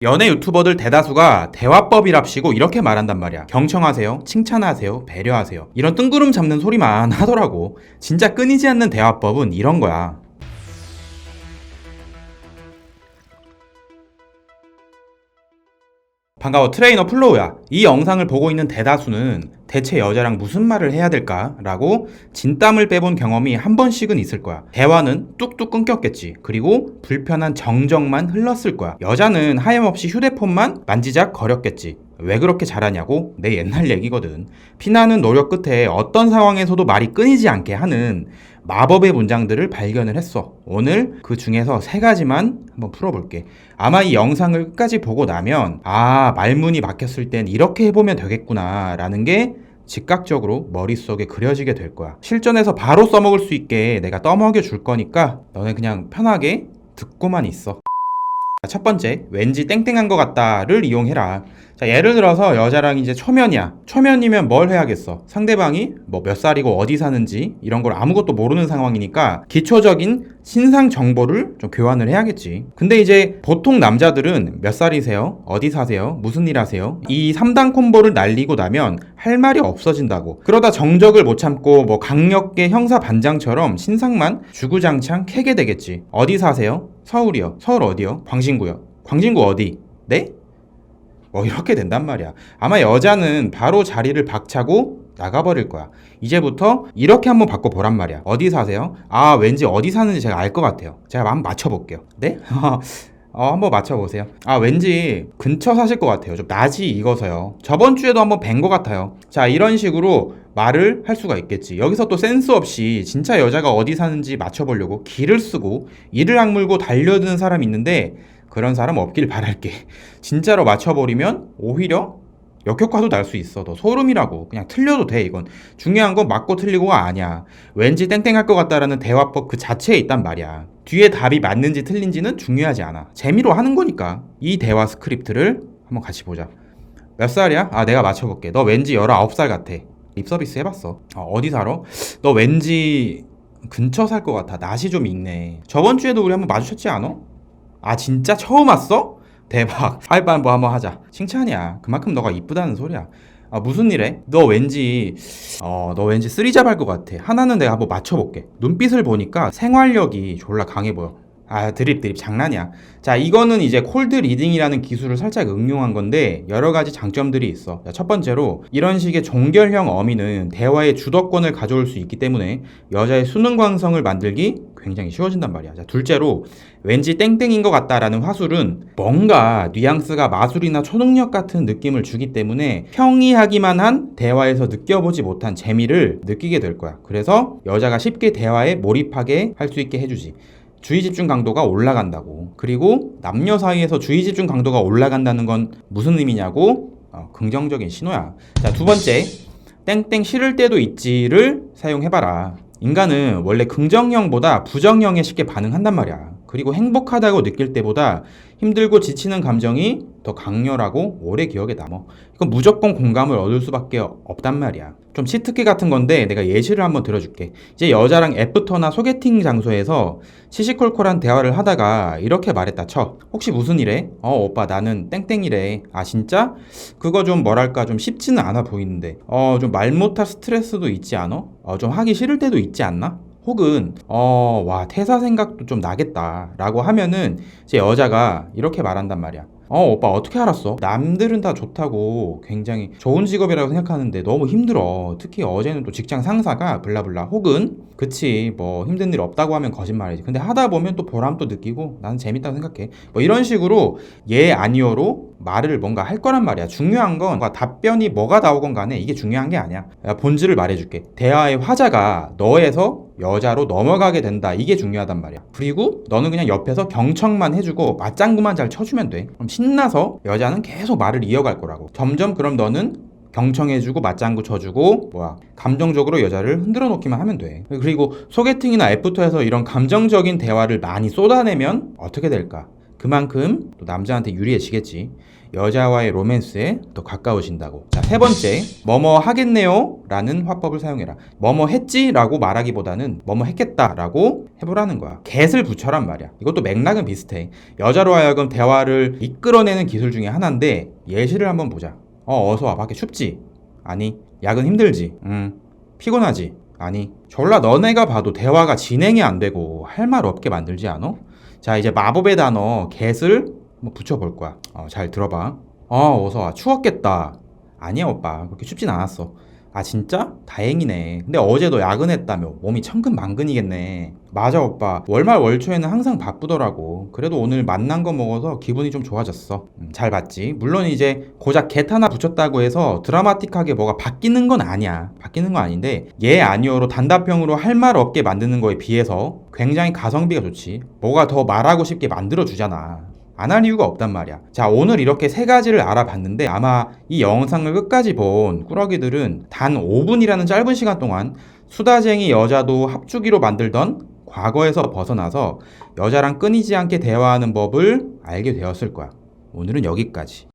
연애 유튜버들 대다수가 대화법이랍시고 이렇게 말한단 말이야. 경청하세요, 칭찬하세요, 배려하세요. 이런 뜬구름 잡는 소리만 하더라고. 진짜 끊이지 않는 대화법은 이런 거야. 반가워, 트레이너 플로우야. 이 영상을 보고 있는 대다수는 대체 여자랑 무슨 말을 해야 될까? 라고 진땀을 빼본 경험이 한 번씩은 있을 거야. 대화는 뚝뚝 끊겼겠지. 그리고 불편한 정적만 흘렀을 거야. 여자는 하염없이 휴대폰만 만지작 거렸겠지. 왜 그렇게 잘하냐고? 내 옛날 얘기거든. 피나는 노력 끝에 어떤 상황에서도 말이 끊이지 않게 하는 마법의 문장들을 발견을 했어. 오늘 그 중에서 3가지만 한번 풀어볼게. 아마 이 영상을 끝까지 보고 나면 말문이 막혔을 땐 이렇게 해보면 되겠구나 라는 게 즉각적으로 머릿속에 그려지게 될 거야. 실전에서 바로 써먹을 수 있게 내가 떠먹여 줄 거니까 너네 그냥 편하게 듣고만 있어. 첫 번째, 왠지 땡땡한 것 같다를 이용해라. 자, 예를 들어서 여자랑 이제 초면이야. 초면이면 뭘 해야겠어? 상대방이 뭐 몇 살이고 어디 사는지 이런 걸 아무것도 모르는 상황이니까 기초적인 신상 정보를 좀 교환을 해야겠지. 근데 이제 보통 남자들은 몇 살이세요? 어디 사세요? 무슨 일 하세요? 이 3단 콤보를 날리고 나면 할 말이 없어진다고. 그러다 정적을 못 참고 뭐 강력계 형사 반장처럼 신상만 주구장창 캐게 되겠지. 어디 사세요? 서울이요. 서울 어디요? 광진구요. 광진구 어디? 네? 뭐 이렇게 된단 말이야. 아마 여자는 바로 자리를 박차고 나가버릴 거야. 이제부터 이렇게 한번 바꿔보란 말이야. 어디 사세요? 왠지 어디 사는지 제가 알 것 같아요. 제가 한번 맞춰볼게요. 네? 한번 맞춰보세요. 왠지 근처 사실 것 같아요. 좀 낮이 익어서요. 저번 주에도 한번 뵌 것 같아요. 자, 이런 식으로 말을 할 수가 있겠지. 여기서 또 센스 없이 진짜 여자가 어디 사는지 맞춰보려고 기를 쓰고 이를 악물고 달려드는 사람이 있는데 그런 사람 없길 바랄게. 진짜로 맞춰버리면 오히려 역효과도 날 수 있어. 너 소름이라고. 그냥 틀려도 돼, 이건. 중요한 건 맞고 틀리고가 아니야. 왠지 땡땡할 것 같다라는 대화법 그 자체에 있단 말이야. 뒤에 답이 맞는지 틀린지는 중요하지 않아. 재미로 하는 거니까. 이 대화 스크립트를 한번 같이 보자. 몇 살이야? 내가 맞춰볼게. 너 왠지 19살 같아. 립서비스 해봤어. 어디 살아? 너 왠지 근처 살 것 같아. 낯이 좀 익네. 저번 주에도 우리 한번 마주쳤지 않아? 진짜 처음 왔어? 대박. 하이파이브 한번 하자. 칭찬이야. 그만큼 너가 이쁘다는 소리야. 무슨 일해? 너 왠지 쓰리잡 할 것 같아. 하나는 내가 한번 맞춰볼게. 눈빛을 보니까 생활력이 졸라 강해 보여. 드립 장난이야. 자, 이거는 이제 콜드 리딩이라는 기술을 살짝 응용한 건데 여러 가지 장점들이 있어. 자, 첫 번째로 이런 식의 종결형 어미는 대화의 주도권을 가져올 수 있기 때문에 여자의 수능광성을 만들기 굉장히 쉬워진단 말이야. 자, 둘째로 왠지 땡땡인 것 같다라는 화술은 뭔가 뉘앙스가 마술이나 초능력 같은 느낌을 주기 때문에 평이하기만 한 대화에서 느껴보지 못한 재미를 느끼게 될 거야. 그래서 여자가 쉽게 대화에 몰입하게 할 수 있게 해주지. 주의 집중 강도가 올라간다고. 그리고 남녀 사이에서 주의 집중 강도가 올라간다는 건 무슨 의미냐고? 긍정적인 신호야. 자, 두 번째, 땡땡 싫을 때도 있지를 사용해봐라. 인간은 원래 긍정형보다 부정형에 쉽게 반응한단 말이야. 그리고 행복하다고 느낄 때보다 힘들고 지치는 감정이 더 강렬하고 오래 기억에 남어. 이건 무조건 공감을 얻을 수밖에 없단 말이야. 좀 치트키 같은 건데 내가 예시를 한번 들어줄게. 이제 여자랑 애프터나 소개팅 장소에서 시시콜콜한 대화를 하다가 이렇게 말했다 쳐. 혹시 무슨 일해? 오빠 나는 땡땡이래. 진짜? 그거 좀 뭐랄까 좀 쉽지는 않아 보이는데 좀 말 못할 스트레스도 있지 않아? 좀 하기 싫을 때도 있지 않나? 혹은 퇴사 생각도 좀 나겠다 라고 하면은 이제 여자가 이렇게 말한단 말이야. 오빠 어떻게 알았어? 남들은 다 좋다고 굉장히 좋은 직업이라고 생각하는데 너무 힘들어. 특히 어제는 또 직장 상사가 블라블라. 혹은 그치 뭐 힘든 일 없다고 하면 거짓말이지. 근데 하다 보면 또 보람도 느끼고 나는 재밌다고 생각해. 뭐 이런 식으로 예 아니요로 말을 뭔가 할 거란 말이야. 중요한 건 답변이 뭐가 나오건 간에 이게 중요한 게 아니야. 본질을 말해줄게. 대화의 화자가 너에서 여자로 넘어가게 된다. 이게 중요하단 말이야. 그리고 너는 그냥 옆에서 경청만 해주고 맞장구만 잘 쳐주면 돼. 그럼 신나서 여자는 계속 말을 이어갈 거라고. 점점 그럼 너는 경청해주고 맞장구 쳐주고 감정적으로 여자를 흔들어 놓기만 하면 돼. 그리고 소개팅이나 애프터에서 이런 감정적인 대화를 많이 쏟아내면 어떻게 될까? 그만큼 또 남자한테 유리해지겠지. 여자와의 로맨스에 더 가까워진다고. 자, 세 번째, 뭐뭐 하겠네요 라는 화법을 사용해라. 뭐뭐 했지? 라고 말하기보다는 뭐뭐 했겠다 라고 해보라는 거야. get을 붙여란 말이야. 이것도 맥락은 비슷해. 여자로 하여금 대화를 이끌어내는 기술 중에 하나인데 예시를 한번 보자. 어서 와. 밖에 춥지? 아니. 야근 힘들지? 피곤하지? 아니. 졸라 너네가 봐도 대화가 진행이 안 되고 할 말 없게 만들지 않아? 자, 이제 마법의 단어 get을 뭐 붙여볼 거야. 잘 들어봐. 어서 와. 추웠겠다. 아니야, 오빠. 그렇게 춥진 않았어. 아, 진짜? 다행이네. 근데 어제 너 야근했다며. 몸이 천근만근이겠네. 맞아, 오빠. 월말 월초에는 항상 바쁘더라고. 그래도 오늘 만난 거 먹어서 기분이 좀 좋아졌어. 잘 봤지? 물론 이제 고작 get 하나 붙였다고 해서 드라마틱하게 뭐가 바뀌는 건 아니야. 바뀌는 건 아닌데 예, 아니요로 단답형으로 할 말 없게 만드는 거에 비해서 굉장히 가성비가 좋지. 뭐가 더 말하고 싶게 만들어주잖아. 안 할 이유가 없단 말이야. 자, 오늘 이렇게 세 가지를 알아봤는데 아마 이 영상을 끝까지 본 꾸러기들은 단 5분이라는 짧은 시간 동안 수다쟁이 여자도 합주기로 만들던 과거에서 벗어나서 여자랑 끊이지 않게 대화하는 법을 알게 되었을 거야. 오늘은 여기까지.